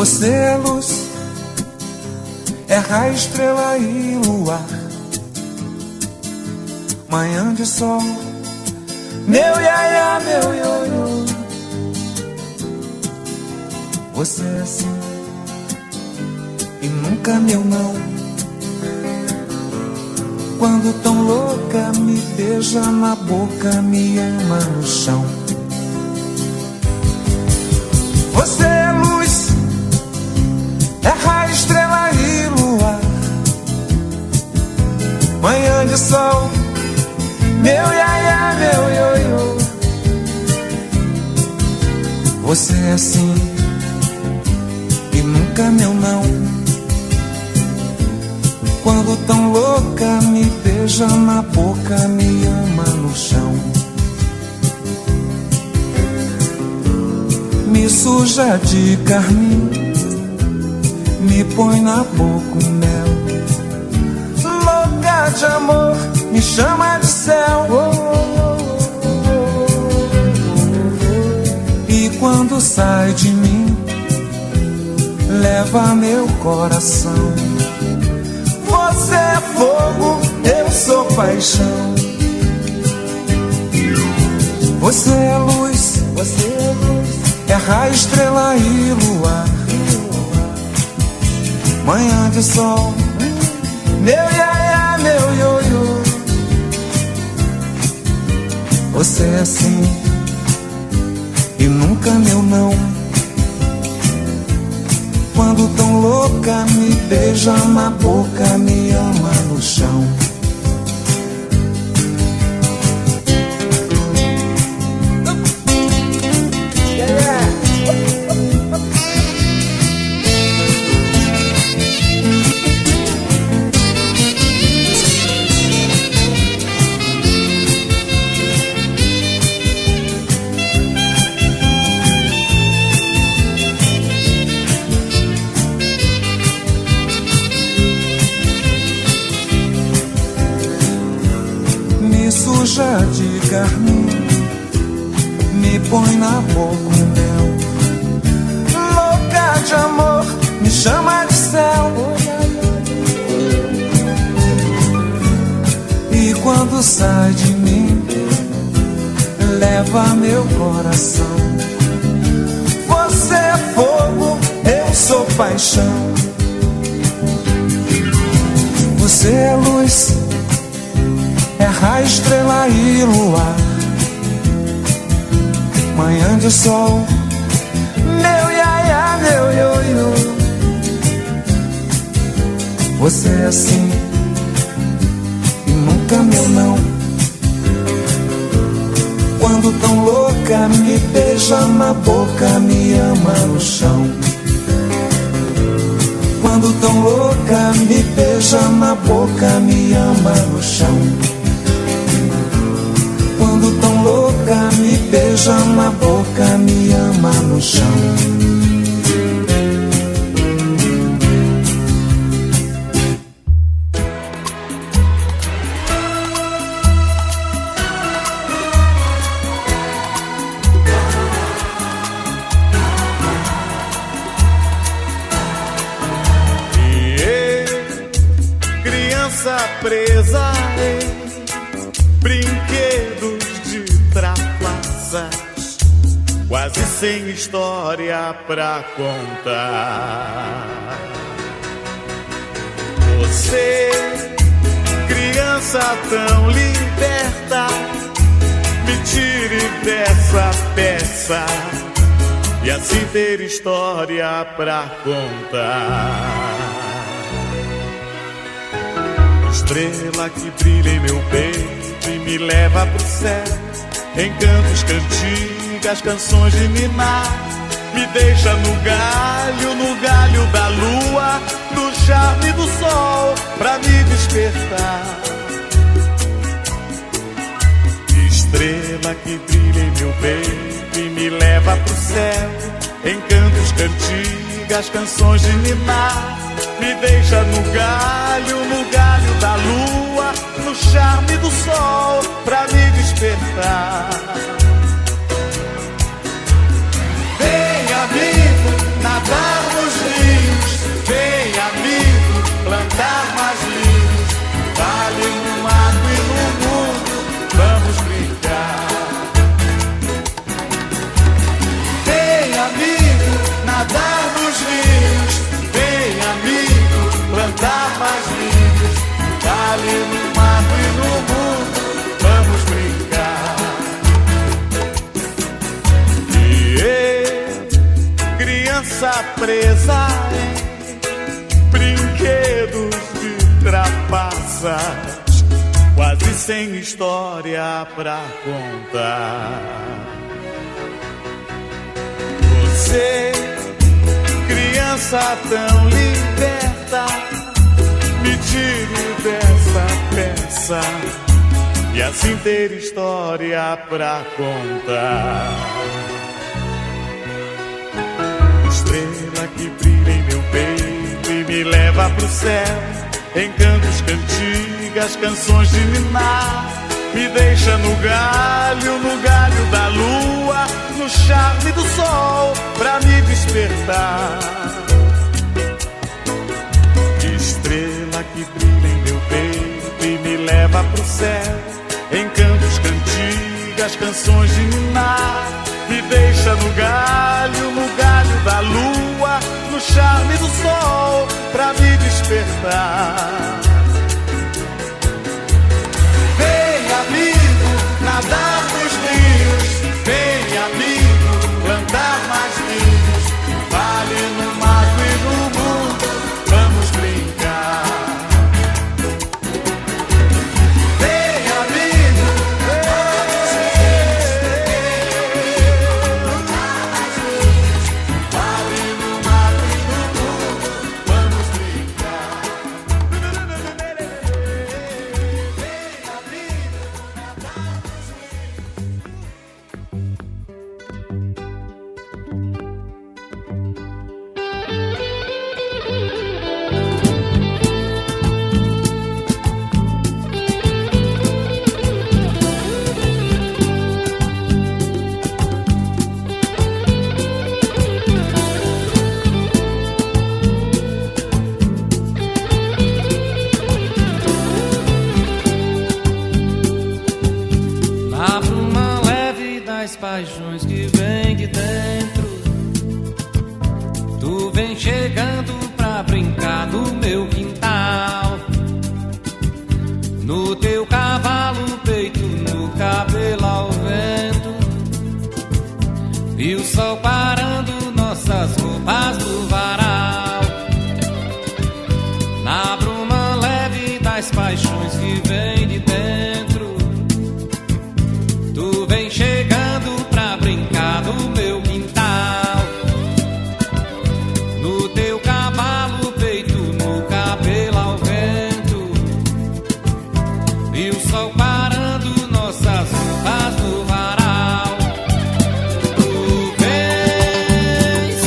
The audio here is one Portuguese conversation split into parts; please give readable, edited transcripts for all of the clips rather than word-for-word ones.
Você é luz, é raio, estrela e luar, manhã de sol, meu iaiá, meu ioiô. Você é assim e nunca meu não. Quando tão louca me beija na boca, me ama no chão. Você é luz, é raio, estrela e luar, manhã de sol, meu iaiá, meu ioiô. Você é assim e nunca meu não. Quando tão louca me beija na boca, me ama no chão. Me suja de carmim, me põe na boca o mel. Louca de amor, me chama de céu. E quando sai de mim, leva meu coração. Você é fogo, eu sou paixão. Você é luz, é raio, estrela e luar, manhã de sol, meu iaiá, meu ioiô. Você é assim e nunca meu não. Quando tão louca me beija na boca, me ama no chão. Suja de carmim, me põe na boca o mel. Louca de amor, me chama de céu. E quando sai de mim, leva meu coração. Você é fogo, eu sou paixão. Você é luz, é raio, estrela e luar, manhã de sol, meu iaiá, meu ioiô. Você é assim e nunca meu não. Quando tão louca me beija na boca, me ama no chão. Quando tão louca me beija na boca, me ama no chão. Quando tão louca me beija na boca, me ama no chão. Criança presa em brinquedos de trapaças, quase sem história pra contar. Você, criança tão liberta, me tire dessa peça e assim ter história pra contar. Estrela que brilha em meu peito e me leva pro céu, encantos, cantigas, canções de ninar, me deixa no galho da lua, no charme do sol, pra me despertar. Estrela que brilha em meu peito e me leva pro céu, encantos, cantigas, canções de ninar, me deixa no galho da lua, no charme do sol, pra me despertar. Vem, amigo, nadar nos presa em brinquedos de trapaças, quase sem história pra contar. Você, criança tão liberta, me tire dessa peça e assim ter história pra contar. Estrela que brilha em meu peito e me leva pro céu, em cantos, cantigas, canções de ninar, me deixa no galho da lua, no charme do sol, pra me despertar. Estrela que brilha em meu peito e me leva pro céu, em cantos, cantigas, canções de ninar, me deixa no galho da lua, no charme do sol, pra me despertar. Vem, amigo, nadar nos rios, vem, amigo, plantar mais linhos, vale no mato e no mundo, vamos brincar. Vem, amigo, vale no mato e no mundo, vamos brincar. Na bruma leve das paixões que vem de dentro, tu vem chegando pra brincar no meu quintal. No teu cavalo, peito, no cabelo ao vento, e o sol parando nossas roupas no varal. Na bruma leve das paixões que vem de dentro, tu vem chegando pra brincar no meu quintal. No teu cavalo, peito, no cabelo ao vento, e o sol parando nossas roupas no varal. Tu vens,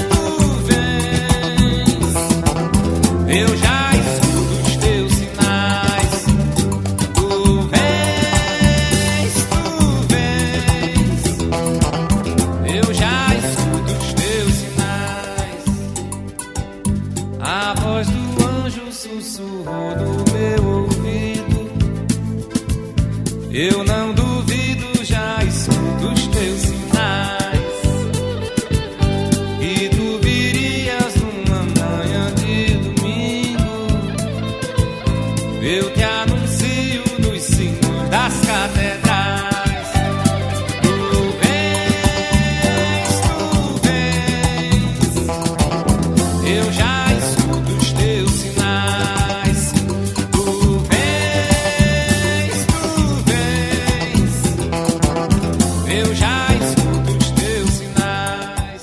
eu já escuto os teus sinais. Tu vens, eu já escuto os teus sinais. A voz do anjo sussurrou no meu ouvido, eu não duvido, já escuto os teus sinais. E tu virias numa manhã de domingo, eu te anuncio nos sinos das catedrais. Tu vens, eu já escuto os teus sinais. Tu vens, eu já escuto os teus sinais.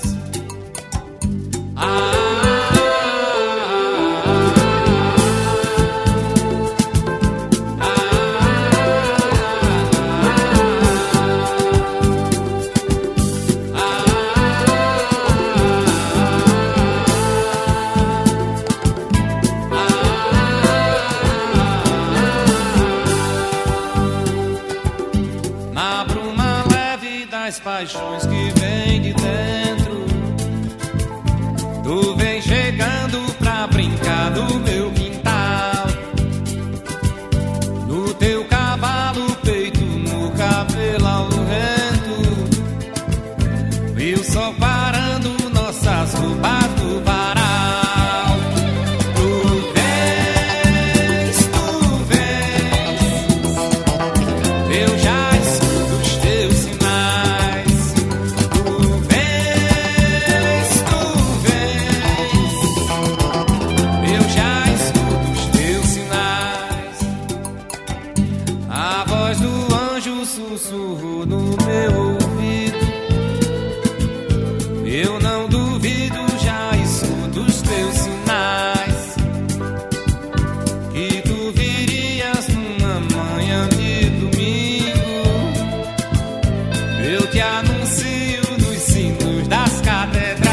Na bruma leve das paixões que vem de dentro, tu vem chegando pra brincar no meu quintal. No teu cavalo, peito, no cabelo ao vento, e o sol parando nossas roupas no varal. Tu vens, eu já escuto os teus sinais. Tu vens, sussurro no meu ouvido. Eu não duvido, já escuto os teus sinais, que tu virias numa manhã de domingo. Eu te anuncio nos sinos das catedrais.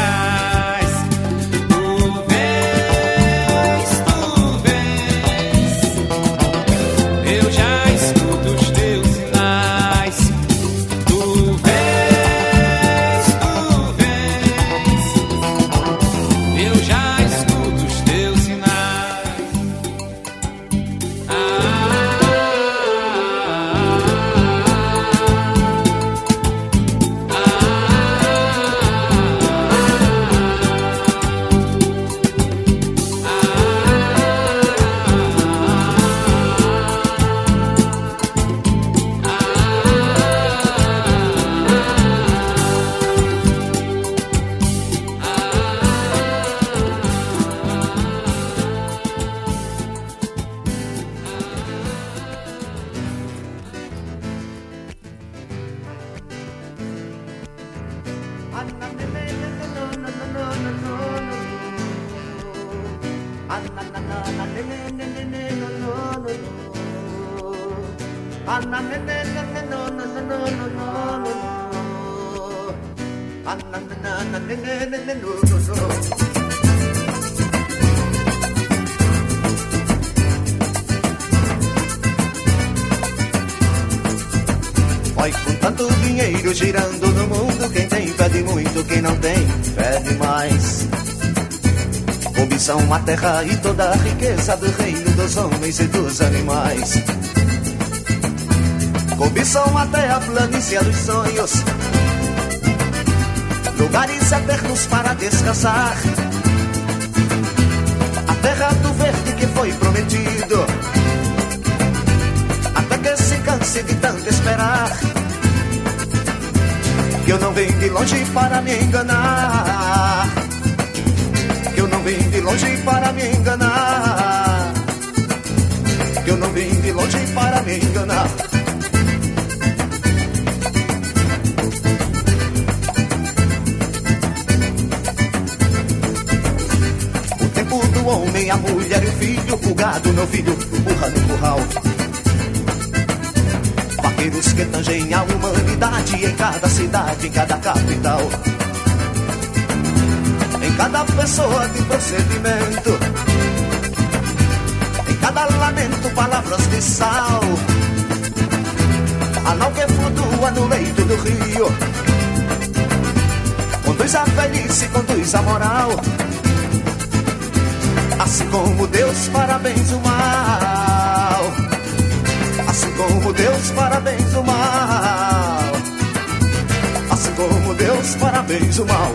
Vai com tanto dinheiro girando no mundo, quem tem pede muito, quem não tem pede mais. Cobiçam a terra e toda a riqueza do reino dos homens e dos animais. Cobiçam até a planície dos sonhos, lugares eternos para descansar. A terra do verde que foi prometido, até que se canse de tanto esperar. Que eu não vim de longe para me enganar, que eu não vim de longe para me enganar, que eu não vim de longe para me enganar. O tempo do homem, a mulher e o filho, o gado, meu filho, o burra no curral. Vaqueiros que tangem a humanidade em cada cidade, em cada capital, em cada pessoa de procedimento, em cada lamento palavras de sal. A nau que flutua no leito do rio conduz a velhice, conduz a moral. Assim como Deus parabéns o mal, assim como Deus parabéns o mal, assim como Deus parabéns o mal.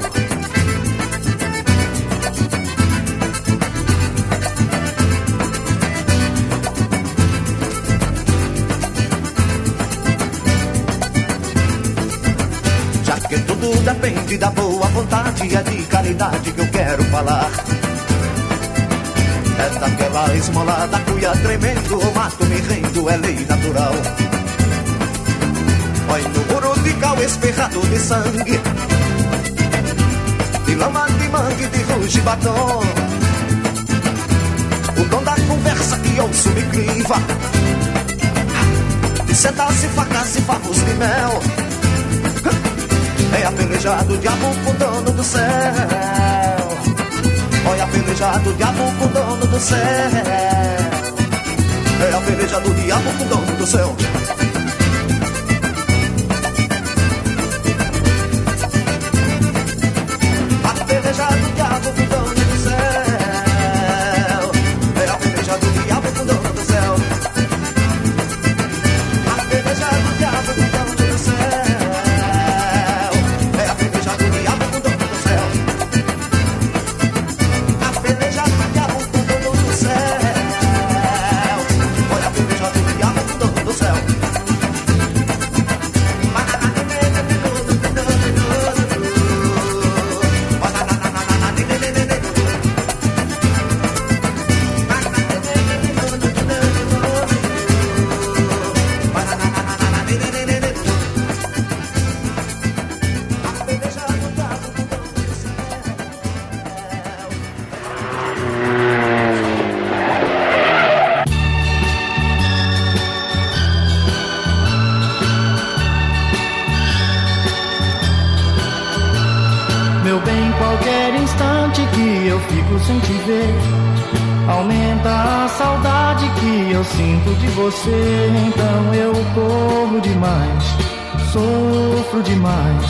Já que tudo depende da boa vontade, é de caridade que eu quero falar. É daquela esmola da cuia tremendo, o mato me rendo, é lei natural. Põe no muro de cal espirrado de sangue, de lama, de mangue, de ruge e batom. O dom da conversa que ouço me cliva, de setas e facas e favos de mel. É a peleja do diabo com o dono do céu. Olha a peleja do diabo com o dono do céu. É a peleja do diabo com o dono do céu. A peleja do diabo com o dono do céu. É a peleja do diabo com o dono do céu. A peleja do diabo com o dono do céu. É a peleja do diabo com o dono do céu. A peleja do diabo com o dono do céu. Olha a peleja do diabo com o dono do céu. qualquer instante que eu fico sem te ver, aumenta a saudade que eu sinto de você. Então eu corro demais, sofro demais,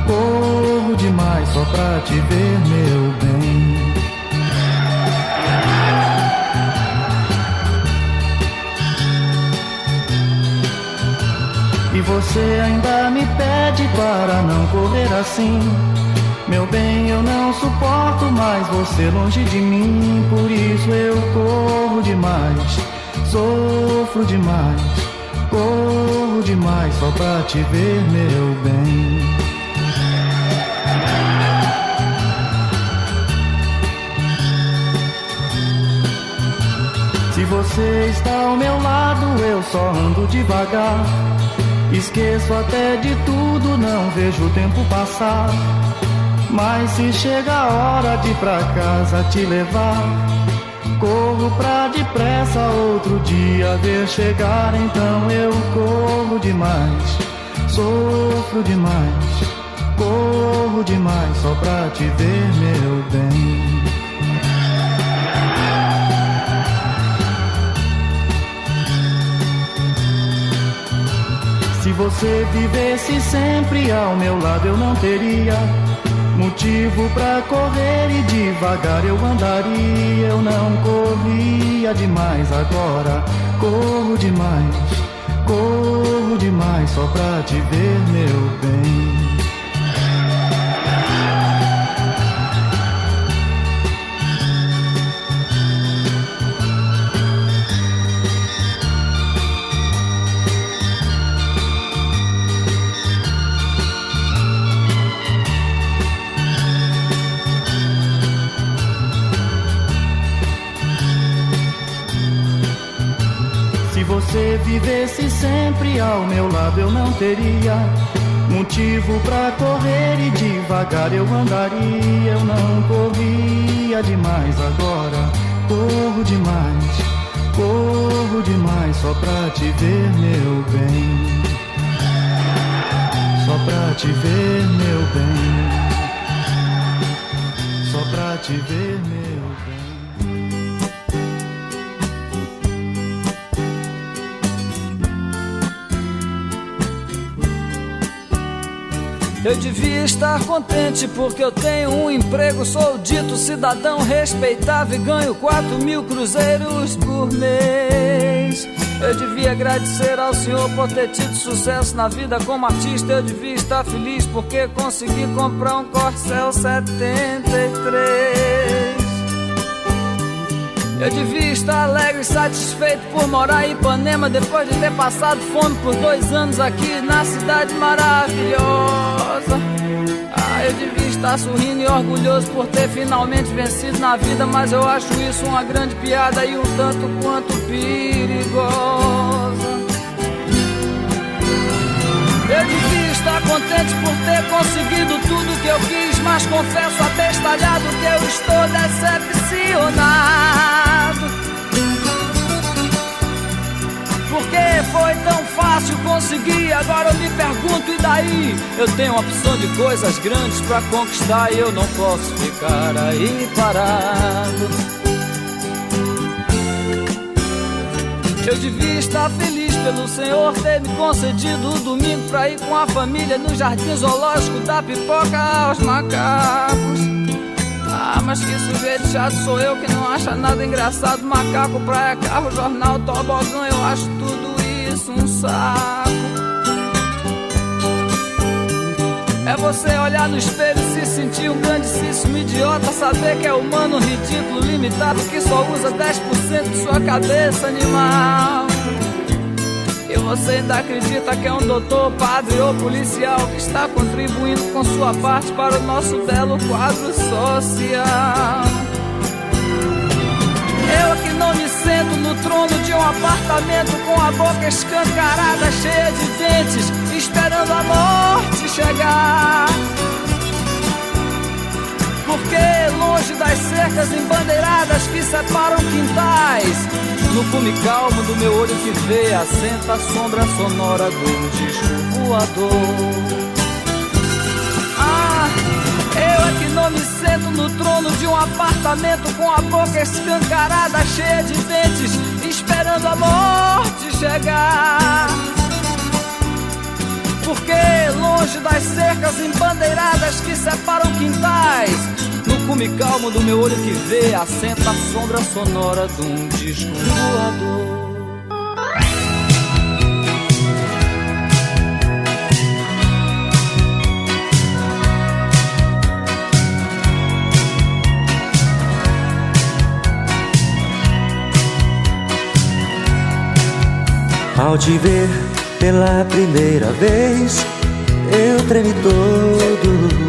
corro demais só pra te ver, meu bem. E você ainda me pede para não correr assim. Meu bem, eu não suporto mais você longe de mim. Por isso eu corro demais, sofro demais, corro demais só pra te ver, meu bem. Se você está ao meu lado, eu só ando devagar. Esqueço até de tudo, não vejo o tempo passar. Mas se chega a hora de ir pra casa te levar, corro pra depressa outro dia ver chegar. Então eu corro demais, sofro demais, corro demais só pra te ver, meu bem. Se você vivesse sempre ao meu lado, eu não teria motivo pra correr e devagar eu andaria. Eu não corria demais, agora corro demais só pra te ver, meu bem. Se você vivesse sempre ao meu lado, eu não teria motivo pra correr e devagar eu andaria. Eu não corria demais, agora corro demais só pra te ver, meu bem. Só pra te ver, meu bem. Só pra te ver, meu bem. Eu devia estar contente porque eu tenho um emprego, sou dito cidadão respeitável e ganho 4.000 cruzeiros por mês. Eu devia agradecer ao Senhor por ter tido sucesso na vida como artista. Eu devia estar feliz porque consegui comprar um Corcel 73. Eu devia estar alegre e satisfeito por morar em Ipanema, depois de ter passado fome por 2 anos aqui na cidade maravilhosa. Eu devia estar sorrindo e orgulhoso por ter finalmente vencido na vida, mas eu acho isso uma grande piada e um tanto quanto perigosa. Eu devia estar contente por ter conseguido tudo que eu quis, mas confesso abestalhado que eu estou decepcionado. Porque foi tão fácil conseguir, agora eu me pergunto, e daí? Eu tenho uma opção de coisas grandes pra conquistar e eu não posso ficar aí parado. Eu devia estar feliz pelo Senhor ter me concedido o domingo pra ir com a família no jardim zoológico dar pipoca aos macacos. Mas que sujeito chato sou eu que não acha nada engraçado. Macaco, praia, carro, jornal, tobogã, eu acho tudo isso um saco. É você olhar no espelho e se sentir um grandíssimo idiota, saber que é humano, ridículo, limitado, que só usa 10% de sua cabeça animal. E você ainda acredita que é um doutor, padre ou policial que está contribuindo com sua parte para o nosso belo quadro social. Eu que não me sento no trono de um apartamento com a boca escancarada, cheia de dentes, esperando a morte chegar. Porque longe das cercas embandeiradas que separam quintais, no cume calmo do meu olho que vê, assenta a sombra sonora do disco voador. Eu é que mas não me sento no trono de um apartamento com a boca escancarada, cheia de dentes, esperando a morte chegar. Porque longe das cercas embandeiradas que separam quintais, no cume calmo do meu olho que vê, assenta a sombra sonora de um disco voador. Ao te ver pela primeira vez, eu tremi todo.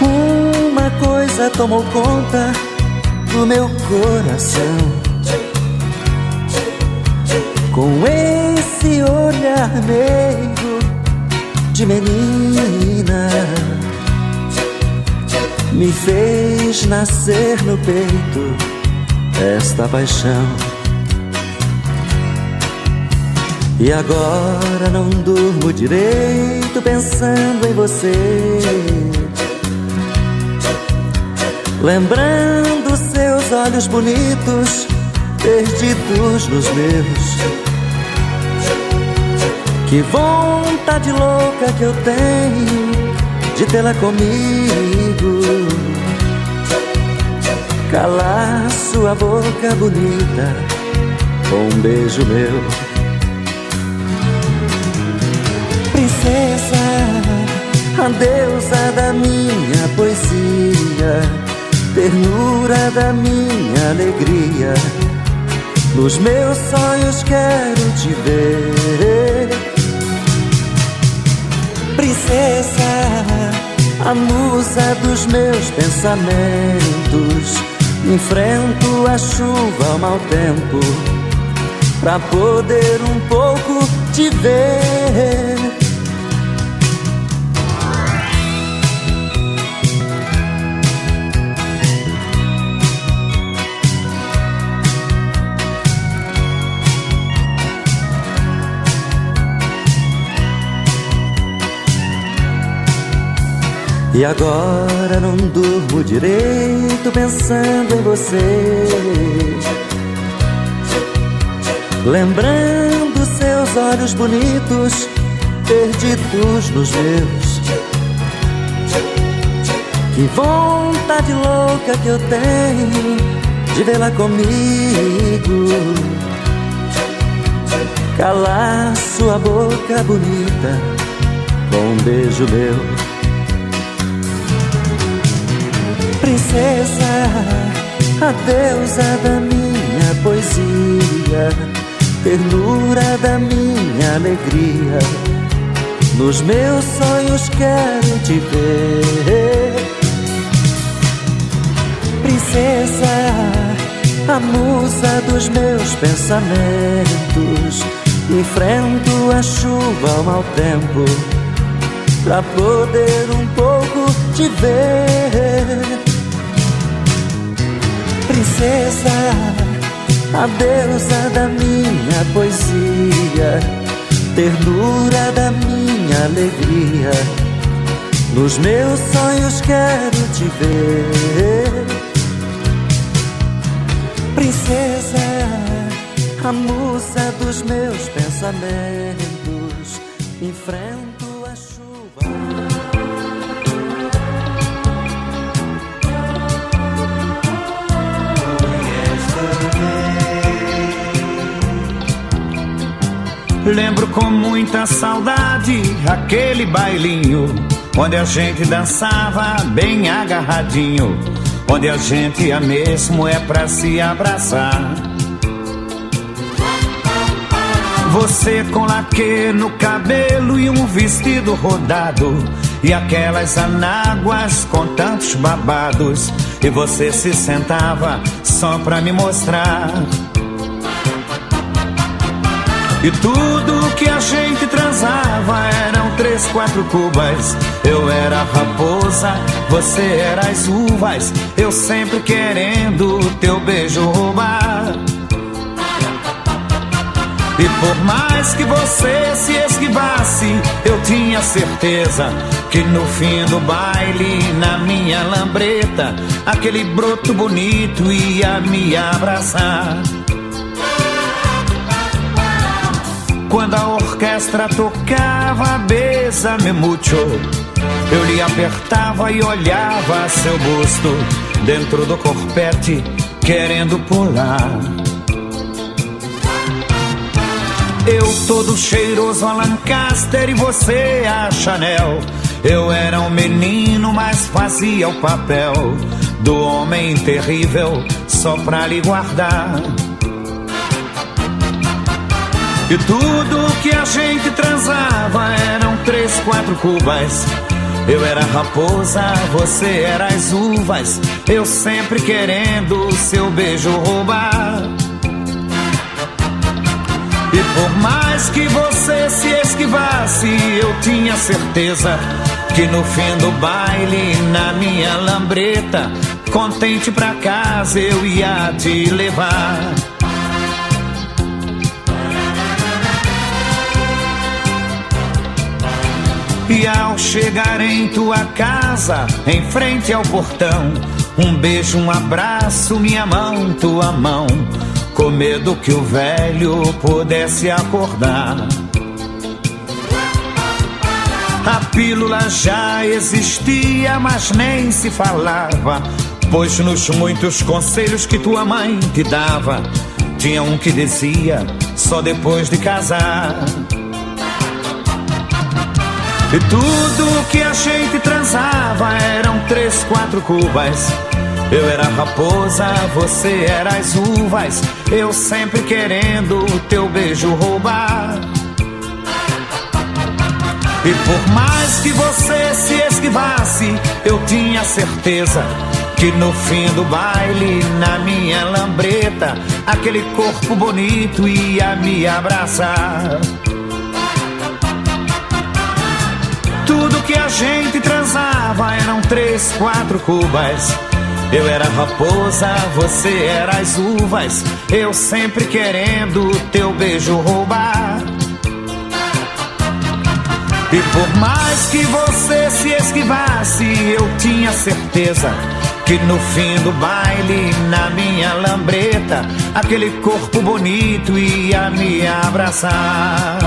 Uma coisa tomou conta do meu coração. Com esse olhar meigo de menina, me fez nascer no peito esta paixão. E agora não durmo direito pensando em você, lembrando seus olhos bonitos perdidos nos meus. Que vontade louca que eu tenho de tê-la comigo, calar sua boca bonita com um beijo meu. Princesa, a deusa da minha poesia, ternura da minha alegria, nos meus sonhos quero te ver. Princesa, a musa dos meus pensamentos, enfrento a chuva ao mau tempo, pra poder um pouco te ver. E agora não durmo direito pensando em você, lembrando seus olhos bonitos perdidos nos meus. Que vontade louca que eu tenho de vê-la comigo, calar sua boca bonita com um beijo meu. Princesa, a deusa da minha poesia, ternura da minha alegria, nos meus sonhos quero te ver. Princesa, a musa dos meus pensamentos, enfrento a chuva ao mau tempo, pra poder um pouco te ver. Princesa, a deusa da minha poesia, ternura da minha alegria, nos meus sonhos quero te ver. Princesa, a musa dos meus pensamentos, enfrento a chuva. Lembro com muita saudade aquele bailinho onde a gente dançava bem agarradinho, onde a gente ia mesmo é pra se abraçar. Você com laque no cabelo e um vestido rodado, e aquelas anáguas com tantos babados, e você se sentava só pra me mostrar. E tudo que a gente transava eram 3, 4 cubas. Eu era a raposa, você era as uvas, eu sempre querendo teu beijo roubar. E por mais que você se esquivasse, eu tinha certeza que no fim do baile, na minha lambreta, aquele broto bonito ia me abraçar. Quando a orquestra tocava Bésame Mucho, eu lhe apertava e olhava seu busto dentro do corpete, querendo pular. Eu todo cheiroso a Lancaster e você a Chanel. Eu era um menino, mas fazia o papel do homem terrível só pra lhe guardar. E tudo que a gente transava eram 3, 4 cubas. Eu era a raposa, você era as uvas, eu sempre querendo seu beijo roubar. E por mais que você se esquivasse, eu tinha certeza que no fim do baile, na minha lambreta, contente pra casa eu ia te levar. E ao chegar em tua casa, em frente ao portão, um beijo, um abraço, minha mão, tua mão, com medo que o velho pudesse acordar. A pílula já existia, mas nem se falava, pois nos muitos conselhos que tua mãe te dava, tinha um que dizia só depois de casar. E tudo que a gente transava eram 3, 4 cubas. Eu era a raposa, você era as uvas, eu sempre querendo o teu beijo roubar. E por mais que você se esquivasse, eu tinha certeza que no fim do baile, na minha lambreta, aquele corpo bonito ia me abraçar. Tudo que a gente transava eram 3, 4 cubas. Eu era a raposa, você era as uvas, eu sempre querendo o teu beijo roubar. E por mais que você se esquivasse, eu tinha certeza que no fim do baile, na minha lambreta, aquele corpo bonito ia me abraçar.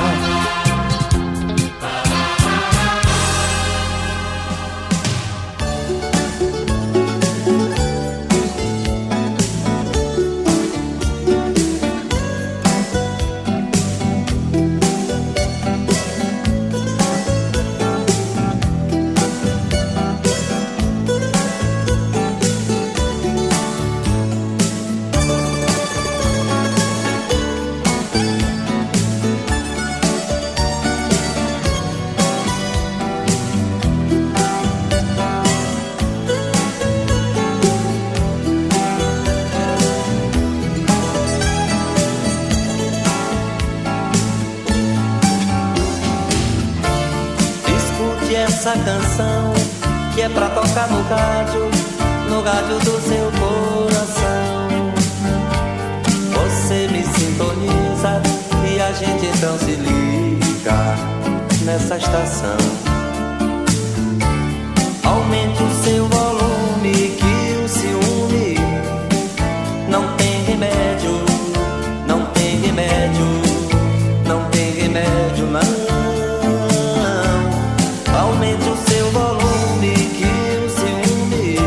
Essa canção que é pra tocar no rádio do seu coração. Você me sintoniza e a gente então se liga nessa estação. Aumente o seu volume que o ciúme não tem remédio, não tem remédio, não tem remédio não. Aumente o seu volume que o ciúme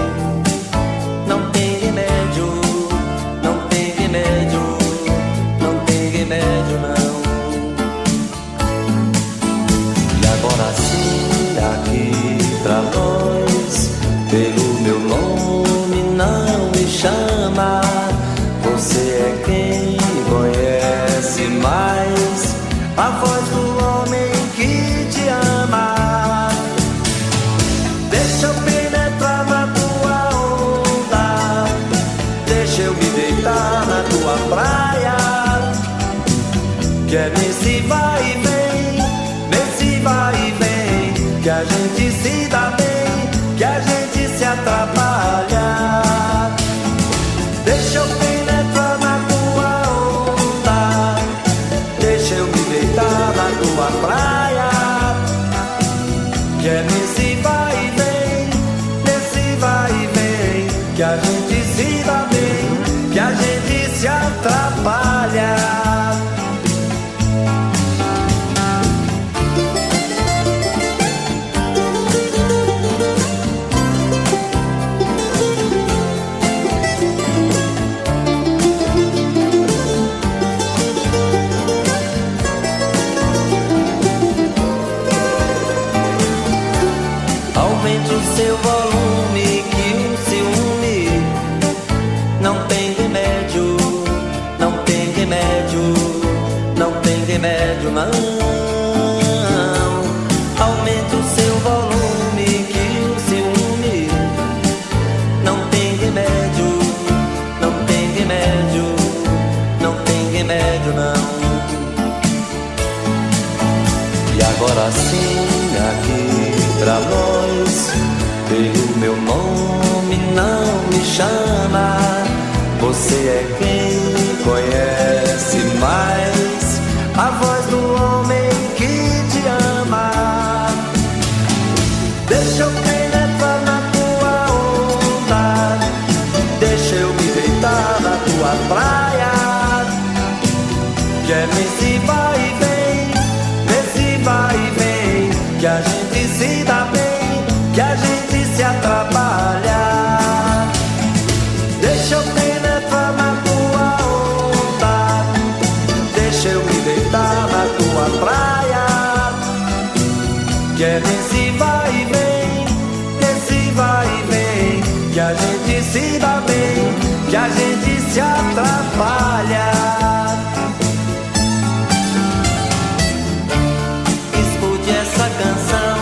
não tem remédio, não tem remédio, não tem remédio não. E agora sim, aqui pra nós, pelo meu nome não me chama. Você é quem conhece mais a voz do homem que te ama. Deixa eu penetrar na tua onda, deixa eu me deitar na tua praia, que é nesse vai e vem, que a gente se dá bem, que a gente se atrapalha. Deixa eu penetrar na tua onda, deixa eu me deitar na tua praia, atrapalha. Aumente o seu volume que o ciúme não tem remédio, não tem remédio, não tem remédio não. Aumente o seu volume que o ciúme não tem remédio, não tem remédio, não tem remédio não. E agora sim aqui pra nós, pelo meu nome não me chama. Você é quem conhece mais a voz do homem que te ama. Deixa eu penetrar na tua onda, deixa eu me deitar na tua praia, que é nesse vai e vem, nesse vai e vem, que a gente se dá bem, que a gente se atrapalha. Deixa eu penetrar na tua onda, deixa eu me deitar na tua praia, que é nesse vai e vem, nesse vai e vem, que a gente se dá bem, que a gente se atrapalha. Escute essa canção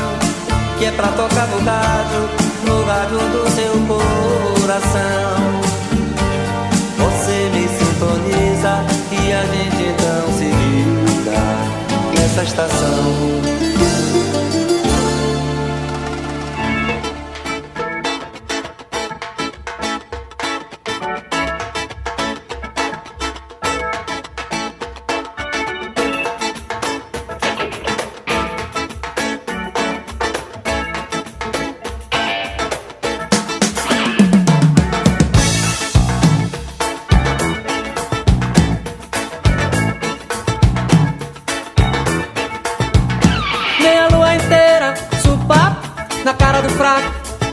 que é pra tocar no rádio do seu coração. Você me sintoniza e a gente então se liga nessa estação.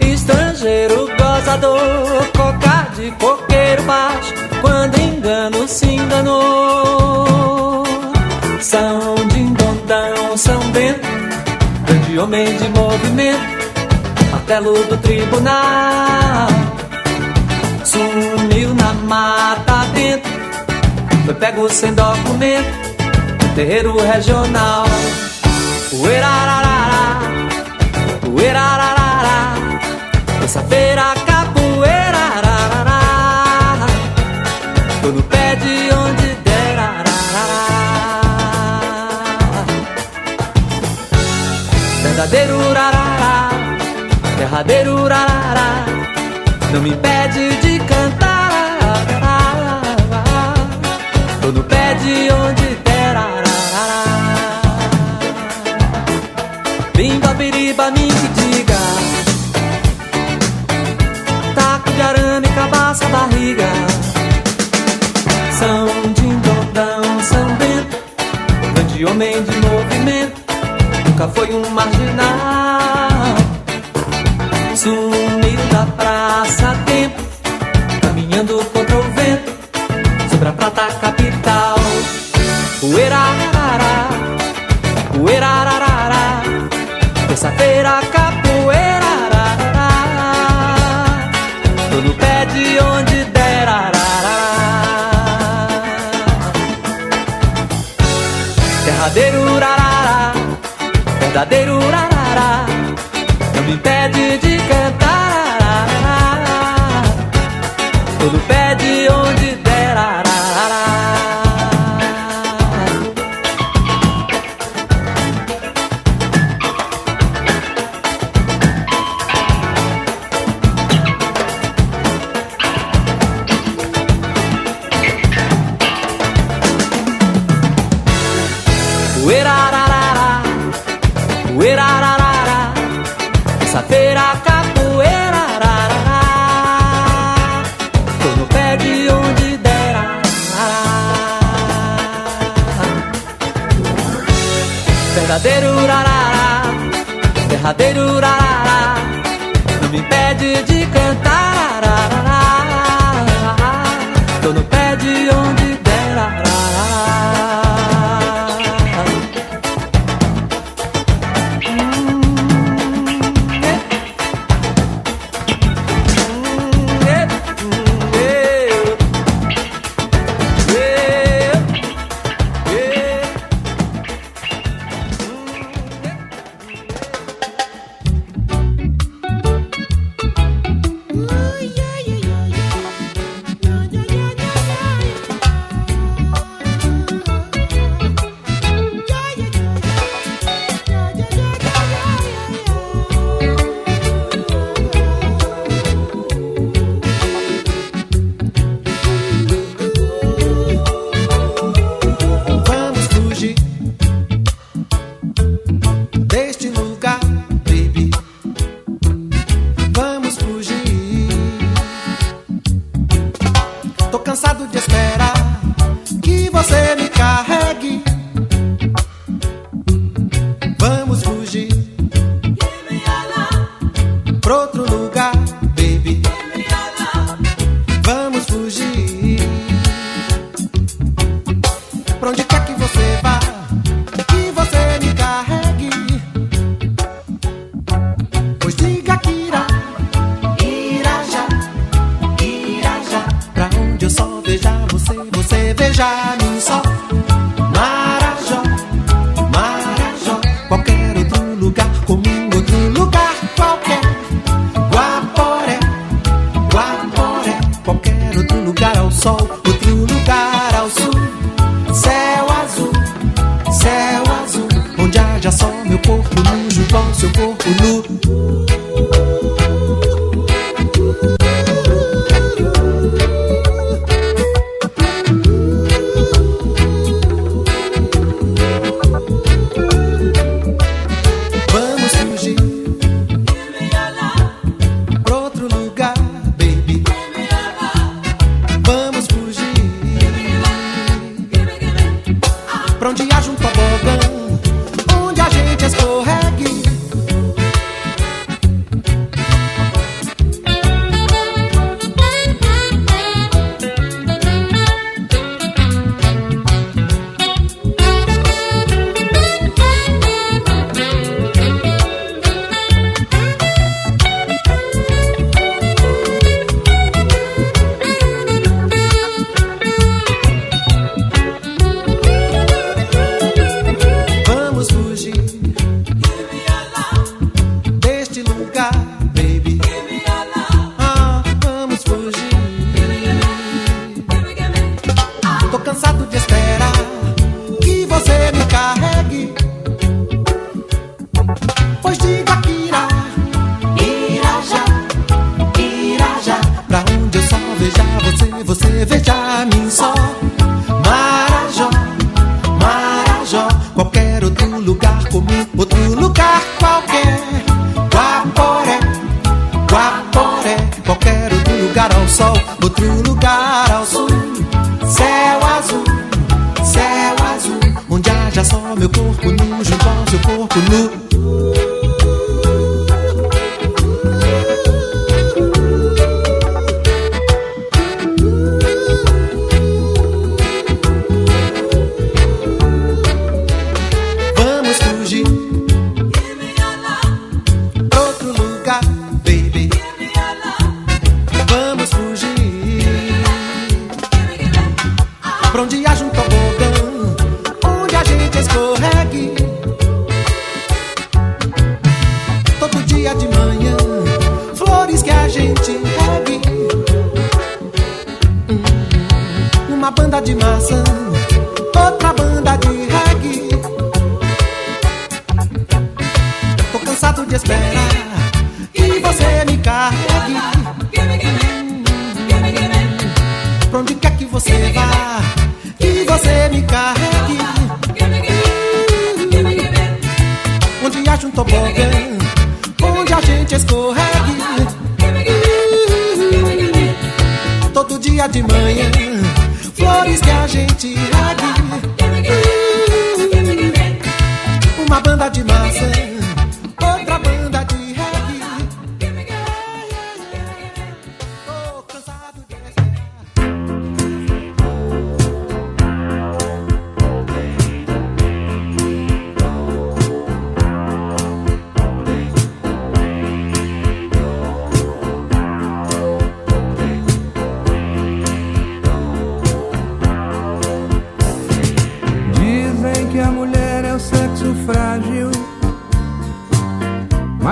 Estrangeiro, gozador, cocar de coqueiro baixo, quando engano se enganou. São dindondão, São Bento, grande homem de movimento, martelo do tribunal. Sumiu na mata dentro, foi pego sem documento, terreiro regional. Uerararara, uerararara, terça-feira, capoeira, ararará, tô no pé de onde der, ararará. Verdadeiro urarará, derradeiro urarará, não me impede de cantar, ararará, tô no pé de onde der, ararará. Bimba, biriba, me que diga, de arame, cabaça, barriga. São dindondão, São Bento, grande homem de movimento, nunca foi um marginal. Sumiu da praça a tempo, caminhando contra o vento, sobre a prata capital. Uerarará, uerarará, terça-feira, capoeira, tô no pé de onde der, ararará. Derradeiro urarará, verdadeiro urarará, não me impede de cantar, ararará, tô no pé de onde der, ararará. Uerararara, uerararara, terça-feira, capoeira, ararará, tô no pé de onde der, ararará. Verdadeiro urarará, derradeiro urarará, não me impede de cantar. Tô no pé de onde der.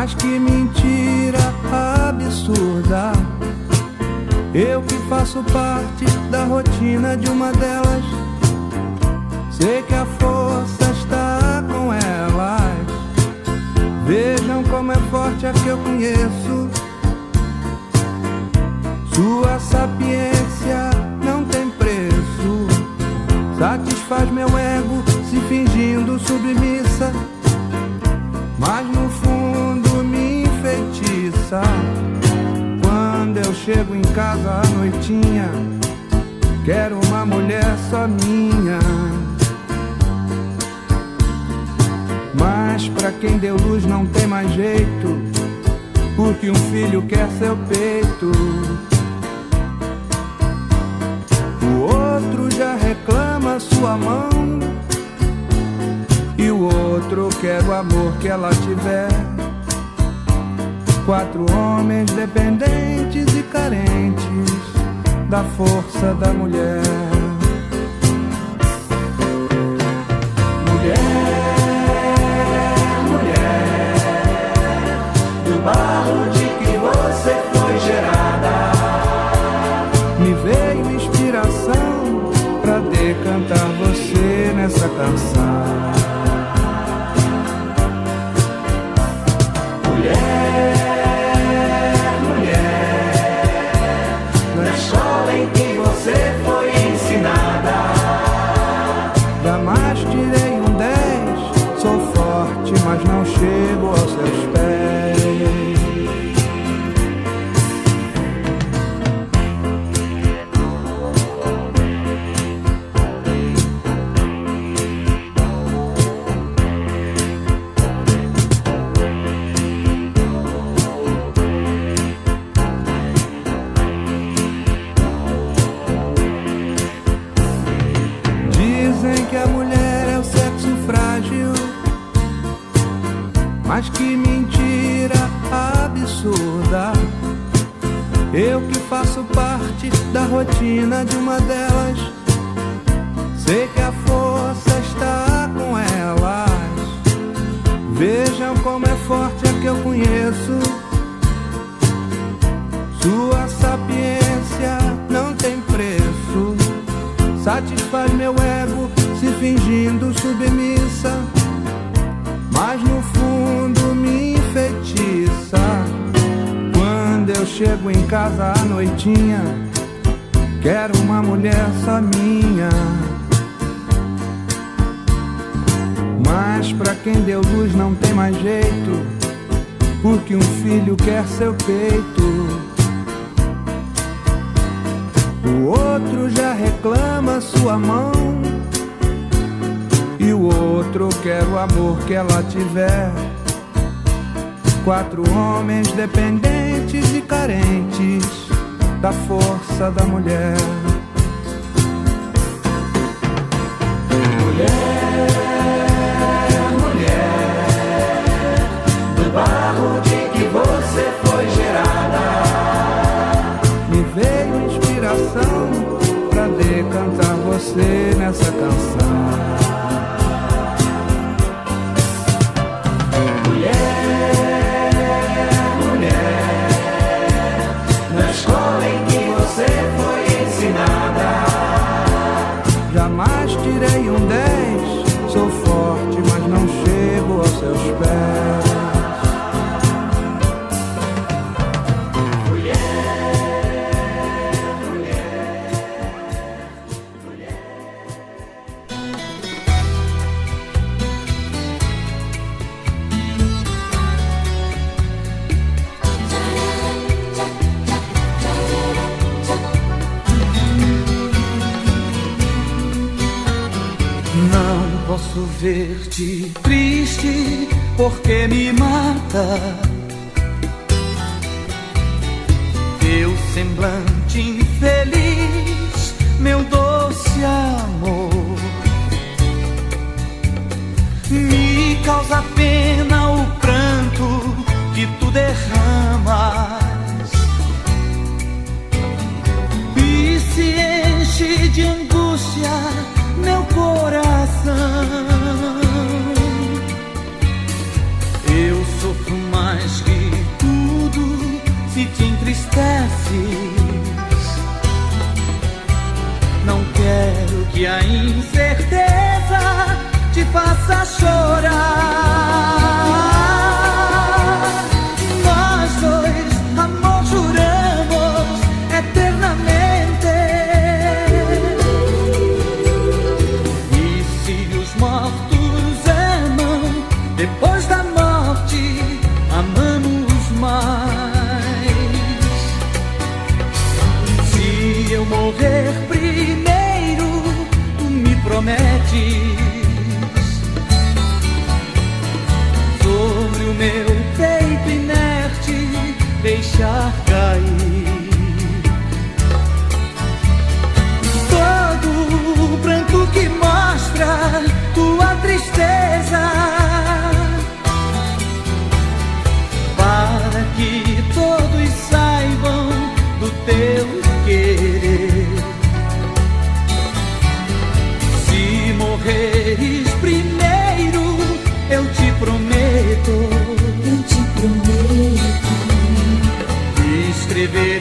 Mas que mentira absurda. Eu que faço parte da rotina de uma delas, sei que a força está com elas. Vejam como é forte a que eu conheço. Sua sapiência não tem preço. Satisfaz meu ego se fingindo submissa, mas no fundo me enfeitiça. Quando eu chego em casa à noitinha, quero uma mulher só minha. Mas pra quem deu luz não tem mais jeito, porque um filho quer seu peito. O outro já reclama sua mão, e o outro quer o amor que ela tiver. 4 homens dependentes e carentes da força da mulher. Do barro de que você foi gerada, me veio inspiração pra decantar você nessa canção. Na escola em que você foi ensinada, jamais tirei um 10. Sou forte, mas não chego aos seus pés. Dizem que a mulher é o sexo frágil, mas que mentira absurda. Eu que faço parte da rotina de uma delas, sei que a força está com elas. Vejam como é forte a que eu conheço. Sua sapiência não tem preço. Satisfaz meu ego se fingindo submissa, mas no fundo me enfeitiça. Quando eu chego em casa à noitinha, quero uma mulher só minha. Mas pra quem deu luz não tem mais jeito, porque um filho quer seu peito. O outro já reclama sua mão, e o outro quer o amor que ela tiver. 4 homens dependentes e carentes da força da mulher. Mulher, do barro de que você foi gerada, me veio inspiração pra decantar você nessa canção. Na escola em que você foi ensinada, jamais tirei um 10. Sou forte, mas não chego aos seus pés. Posso ver-te triste porque me mata teu semblante infeliz, meu doce amor. Me causa pena o pranto que tu derramas e se enche de angústia meu coração. Eu sofro mais entristeces. Não quero que a incerteza te faça chorar. Nós dois, amor, juramos eternamente. E se os mortos amam, depois da morte amamos mais. Se eu morrer primeiro, tu me prometes sobre o meu peito inerte deixar cair todo o pranto que mostra tua tristeza, para que todos saibam do teu querer. Se morreres primeiro, eu te prometo, escrever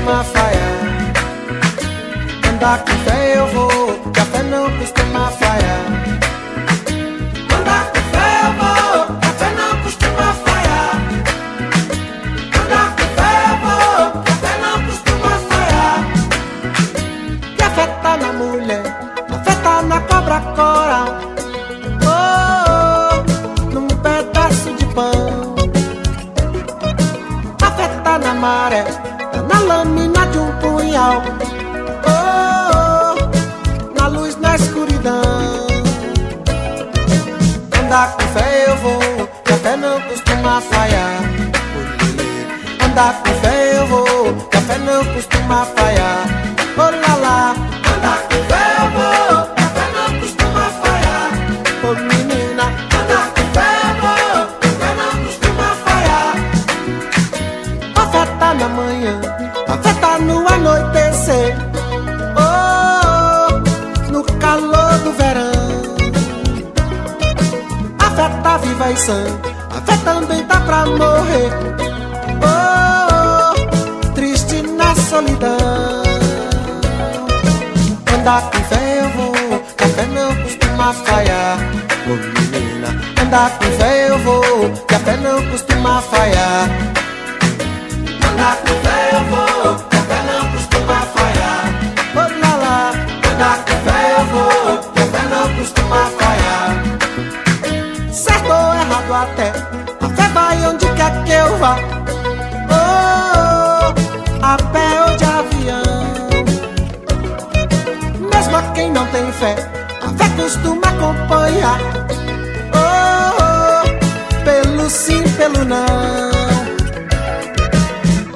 costuma falhar. Andar com fé eu vou, que a fé não costuma falhar. Andar com fé eu vou, que a fé não costuma falhar. Andar com fé eu vou, que a fé não costuma falhar. Que a fé tá na mulher, a fé tá na cobra cora. Oh, num pedaço de pão. A fé tá na maré, tá na lâmina de um punhal. Na luz, na escuridão. Andar com fé eu vou, que a fé não costuma falhar. Andar com fé eu vou, que a fé não costuma falhar. Oh lá lá. Andar com fé eu vou, que a fé não costuma falhar. Oh menina. Andar com fé eu vou, que a fé não costuma falhar. A fé tá na manhã, a fé tá no anoitecer. No calor do verão. A fé tá viva e sã, a fé também tá pra morrer. Oh, triste na solidão. Andar com fé eu vou, que a fé não costuma falhar. Oh menina, andar com fé eu vou, que a fé não costuma falhar. Andar com fé eu vou, que a fé não costuma falhar. Oh lá lá. Andar com fé eu vou, que a fé não costuma falhar. Certo ou errado até, a fé vai onde quer que eu vá. Oh, a pé ou de avião. Mesmo a quem não tem fé, a fé costuma acompanhar. Oh, pelo sim, pelo não.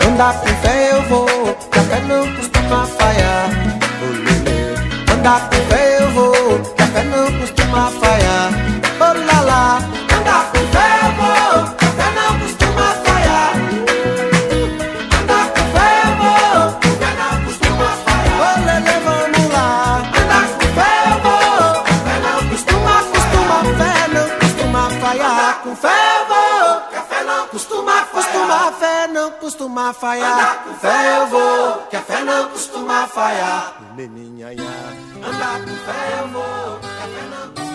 Andar com fé eu vou, que a fé não costuma falhar. Andar com fé eu vou, que a fé não costuma falhar. Oh lá lá. Andar com fé eu vou, que a fé não costuma falhar. Andar com fé eu vou, que a fé não costuma falhar. Oh lelê, vamos lá. Andar com fé eu vou, que a fé não costuma falhar. Com fé eu vou, que a fé não costuma falhar. A fé não costuma falhar. Andar com fé eu vou, que a fé não costuma falhar. Meninha, andar com fé eu vou, que a fé não costuma.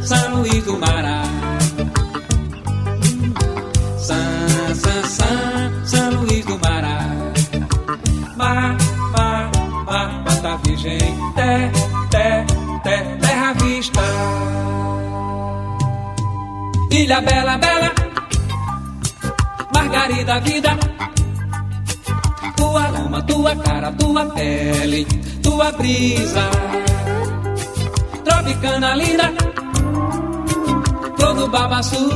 São Luís do Mará. São Luís do Mará. Mata Virgem, terra vista. Ilha bela, bela, Margarida vida. Tua alma, tua cara, tua pele, tua brisa. Tropicana linda, flor do babaçu.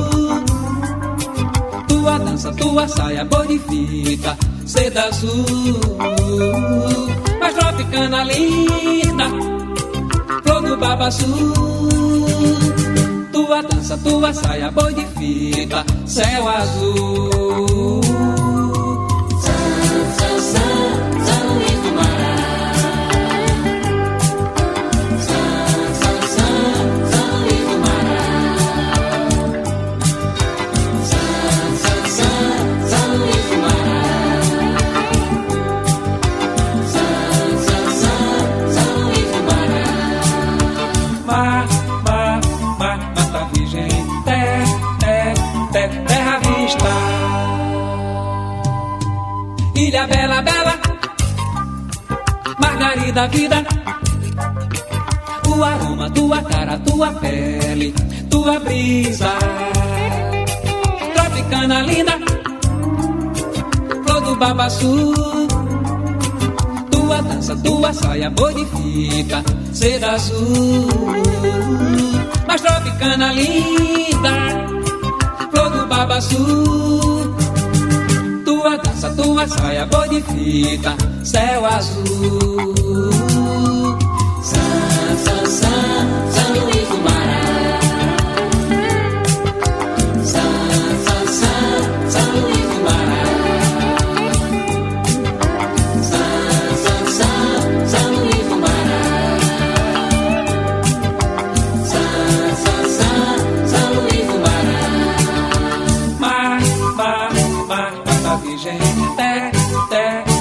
Tua dança, tua saia, boi de fita, seda azul. Mas tropicana linda, flor do babaçu. Tua dança, tua saia, boi de fita, céu azul. São Luís do Mará. São Luís do Mará. São Luís do Mará. São Luís do Mará. Mata Virgem, terra vista. Ilha bela, bela, Margarida vida. O aroma, tua cara, tua pele, tua brisa. Tropicana linda, flor do babaçu. Tua dança, tua saia, boi de fita, seda azul. Mas tropicana linda, flor do babaçu. Tua dança, tua saia, boi de fita, céu azul. São Luís do Mará. São Luís do Mará. gente. Tec, tec.